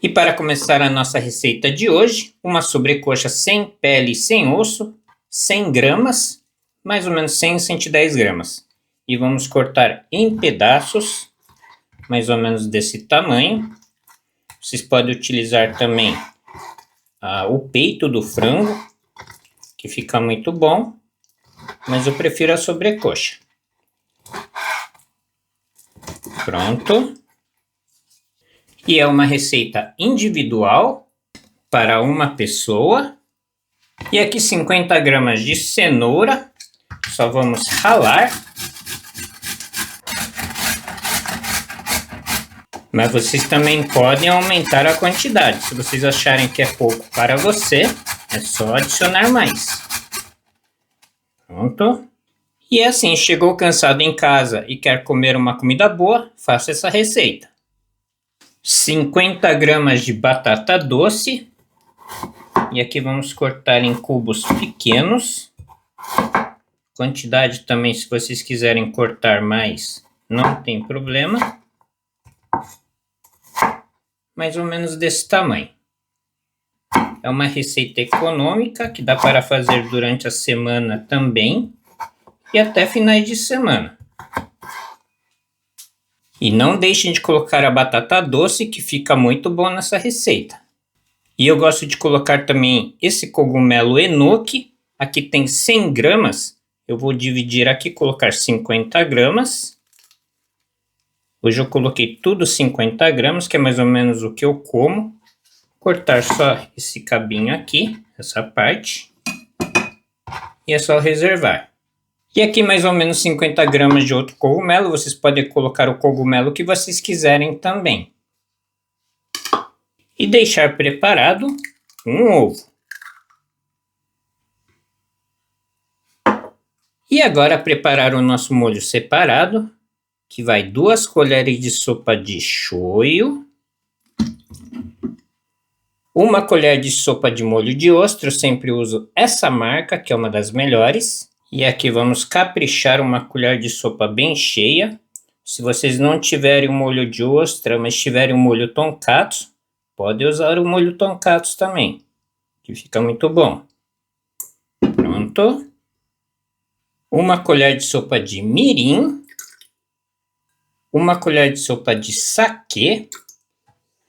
E para começar a nossa receita de hoje, uma sobrecoxa sem pele e sem osso, 100 gramas, mais ou menos 100 a 110 gramas. E vamos cortar em pedaços, mais ou menos desse tamanho. Vocês podem utilizar também o peito do frango, que fica muito bom, mas eu prefiro a sobrecoxa. Pronto. E é uma receita individual para uma pessoa. E aqui 50 gramas de cenoura, só vamos ralar. Mas vocês também podem aumentar a quantidade. Se vocês acharem que é pouco para você, é só adicionar mais. Pronto. E assim, chegou cansado em casa e quer comer uma comida boa, faça essa receita. 50 gramas de batata doce. E aqui vamos cortar em cubos pequenos. Quantidade também, se vocês quiserem cortar mais, não tem problema. Mais ou menos desse tamanho. É uma receita econômica que dá para fazer durante a semana também e até finais de semana. E não deixem de colocar a batata doce, que fica muito bom nessa receita. E eu gosto de colocar também esse cogumelo enoki. Aqui tem 100 gramas. Eu vou dividir aqui, colocar 50 gramas. Hoje eu coloquei tudo 50 gramas, que é mais ou menos o que eu como. Cortar só esse cabinho aqui, essa parte. E é só reservar. E aqui mais ou menos 50 gramas de outro cogumelo. Vocês podem colocar o cogumelo que vocês quiserem também. E deixar preparado um ovo. E agora preparar o nosso molho separado, que vai 2 colheres de sopa de shoyu, 1 colher de sopa de molho de ostra. Eu sempre uso essa marca, que é uma das melhores. E aqui vamos caprichar 1 colher de sopa bem cheia. Se vocês não tiverem o molho de ostra, mas tiverem o molho tonkatsu, pode usar o molho tonkatsu também, que fica muito bom. Pronto. 1 colher de sopa de mirim. 1 colher de sopa de saquê.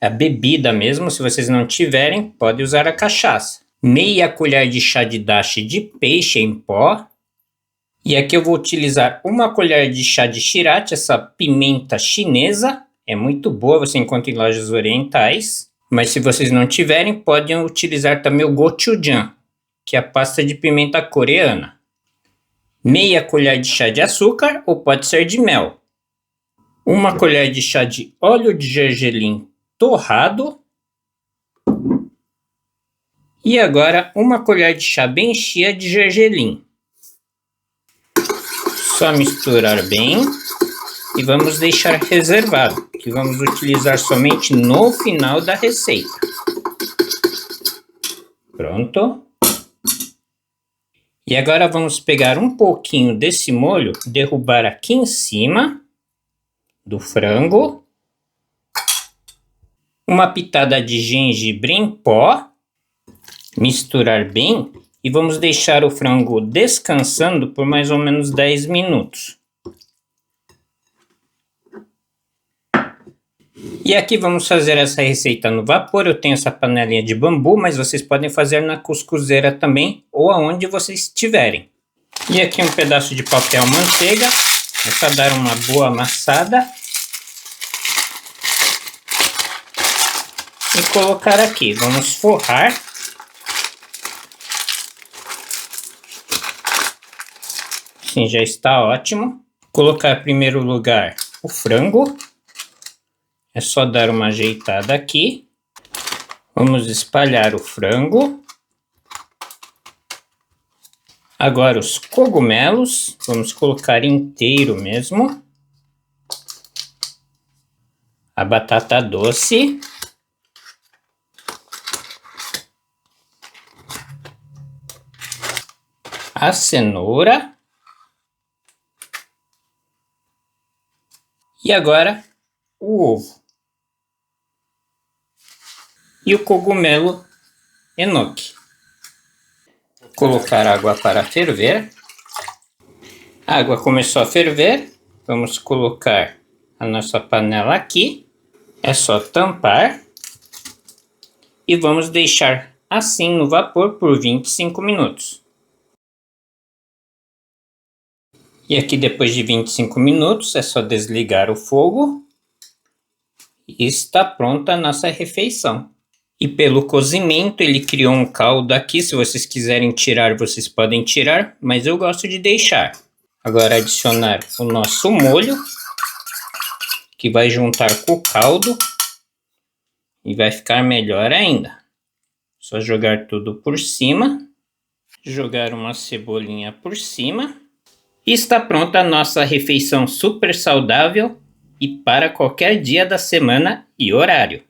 A bebida mesmo, se vocês não tiverem, pode usar a cachaça. Meia colher de chá de dashi de peixe em pó. E aqui eu vou utilizar 1 colher de chá de shirachi, essa pimenta chinesa. É muito boa, você encontra em lojas orientais. Mas se vocês não tiverem, podem utilizar também o gochujang, que é a pasta de pimenta coreana. Meia colher de chá de açúcar, ou pode ser de mel. 1 colher de chá de óleo de gergelim torrado. E agora 1 colher de chá bem cheia de gergelim. Só misturar bem e vamos deixar reservado, que vamos utilizar somente no final da receita. Pronto. E agora vamos pegar um pouquinho desse molho, derrubar aqui em cima do frango. 1 pitada de gengibre em pó. Misturar bem e vamos deixar o frango descansando por mais ou menos 10 minutos. E aqui vamos fazer essa receita no vapor. Eu tenho essa panelinha de bambu, mas vocês podem fazer na cuscuzeira também, ou aonde vocês estiverem. E aqui um pedaço de papel manteiga, é para dar uma boa amassada. E colocar aqui, vamos forrar. Assim já está ótimo. Colocar em primeiro lugar o frango. É só dar uma ajeitada aqui. Vamos espalhar o frango. Agora os cogumelos. Vamos colocar inteiro mesmo. A batata doce. A cenoura. E agora o ovo. e o cogumelo enoki. Colocar água para ferver. A água começou a ferver. Vamos colocar a nossa panela aqui. É só tampar. E vamos deixar assim no vapor por 25 minutos. E aqui depois de 25 minutos é só desligar o fogo. E está pronta a nossa refeição. E pelo cozimento ele criou um caldo aqui. Se vocês quiserem tirar, vocês podem tirar. Mas eu gosto de deixar. Agora adicionar o nosso molho. Que vai juntar com o caldo. E vai ficar melhor ainda. Só jogar tudo por cima. Jogar uma cebolinha por cima. E está pronta a nossa refeição super saudável. E para qualquer dia da semana e horário.